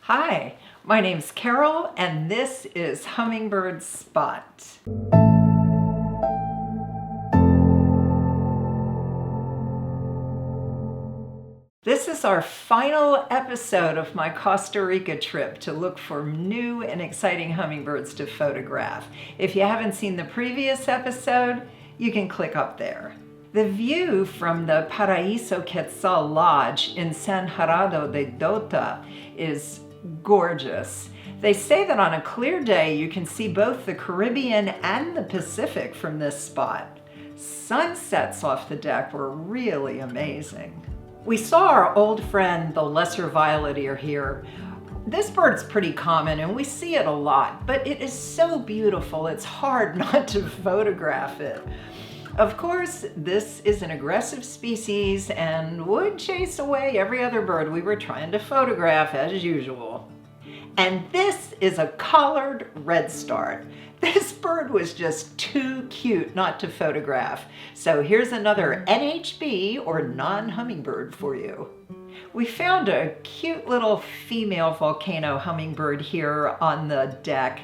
Hi, my name's Carole, and this is Hummingbird Spot. This is our final episode of my Costa Rica trip to look for new and exciting hummingbirds to photograph. If you haven't seen the previous episode, you can click up there. The view from the Paraíso Quetzal Lodge in San Gerardo de Dota is gorgeous. They say that on a clear day you can see both the Caribbean and the Pacific from this spot. Sunsets off the deck were really amazing. We saw our old friend the Lesser Violetear here. This bird's pretty common and we see it a lot, but it is so beautiful it's hard not to photograph it. Of course, this is an aggressive species and would chase away every other bird we were trying to photograph as usual. And this is a collared redstart. This bird was just too cute not to photograph. So here's another NHB or non-hummingbird for you. We found a cute little female volcano hummingbird here on the deck.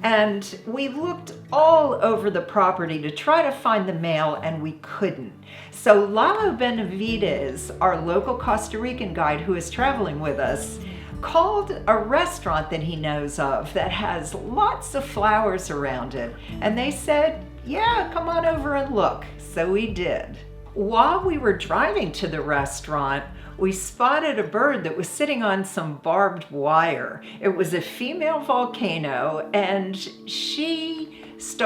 And we looked all over the property to try to find the male, and we couldn't. So Lalo Benavides, our local Costa Rican guide who is traveling with us, called a restaurant that he knows of that has lots of flowers around it. And they said, yeah, come on over and look. So we did. While we were driving to the restaurant, we spotted a bird that was sitting on some barbed wire. It was a female volcano and she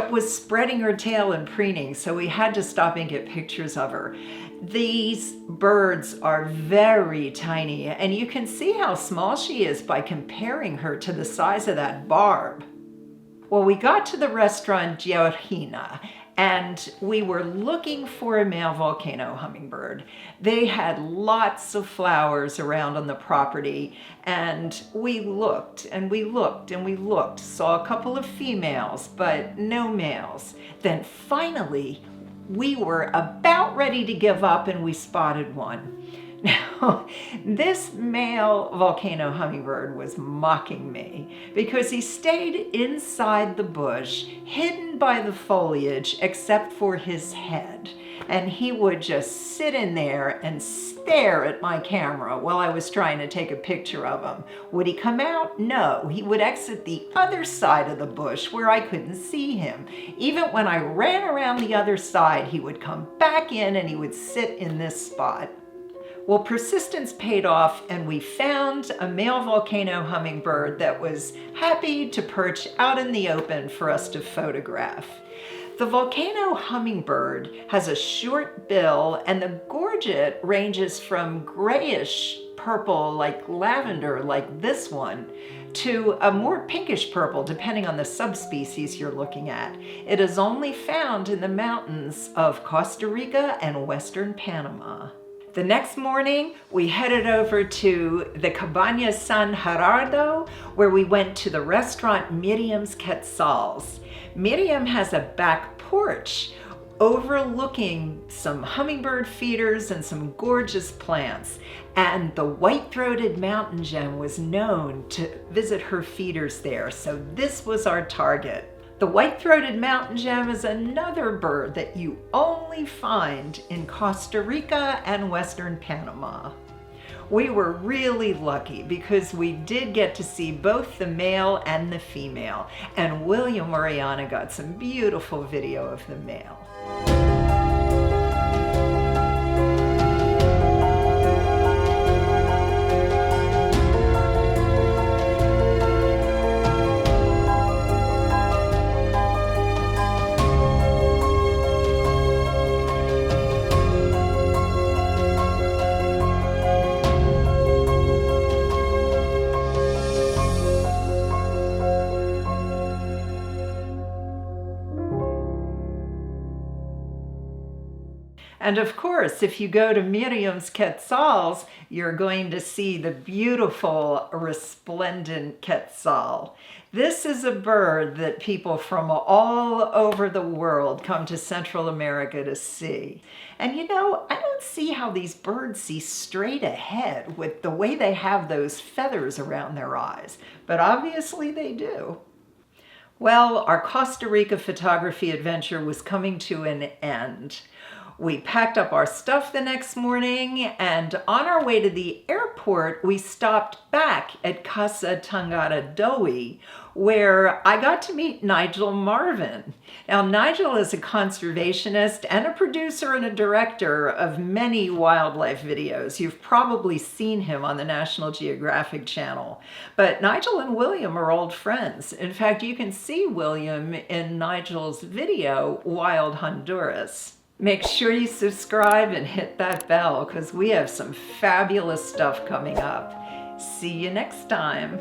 was spreading her tail and preening, so we had to stop and get pictures of her. These birds are very tiny and you can see how small she is by comparing her to the size of that barb. Well, we got to the restaurant Orellana and we were looking for a male volcano hummingbird. They had lots of flowers around on the property and we looked and we looked and we looked, saw a couple of females, but no males. Then finally, we were about ready to give up and we spotted one. Now, this male volcano hummingbird was mocking me because he stayed inside the bush, hidden by the foliage except for his head. And he would just sit in there and stare at my camera while I was trying to take a picture of him. Would he come out? No, he would exit the other side of the bush where I couldn't see him. Even when I ran around the other side, he would come back in and he would sit in this spot. Well, persistence paid off and we found a male volcano hummingbird that was happy to perch out in the open for us to photograph. The volcano hummingbird has a short bill and the gorget ranges from grayish purple like lavender like this one to a more pinkish purple depending on the subspecies you're looking at. It is only found in the mountains of Costa Rica and western Panama. The next morning, we headed over to the Cabaña San Gerardo, where we went to the restaurant Miriam's Quetzals. Miriam has a back porch overlooking some hummingbird feeders and some gorgeous plants. And the white-throated mountain gem was known to visit her feeders there, so this was our target. The white-throated mountain gem is another bird that you only find in Costa Rica and western Panama. We were really lucky because we did get to see both the male and the female, and William Orellana got some beautiful video of the male. And of course, if you go to Miriam's Quetzals, you're going to see the beautiful Resplendent Quetzal. This is a bird that people from all over the world come to Central America to see. And you know, I don't see how these birds see straight ahead with the way they have those feathers around their eyes, but obviously they do. Well, our Costa Rica photography adventure was coming to an end. We packed up our stuff the next morning, and on our way to the airport, we stopped back at Casa Tangaradoi, where I got to meet Nigel Marven. Now, Nigel is a conservationist and a producer and a director of many wildlife videos. You've probably seen him on the National Geographic Channel. But Nigel and William are old friends. In fact, you can see William in Nigel's video, Wild Honduras. Make sure you subscribe and hit that bell because we have some fabulous stuff coming up. See you next time.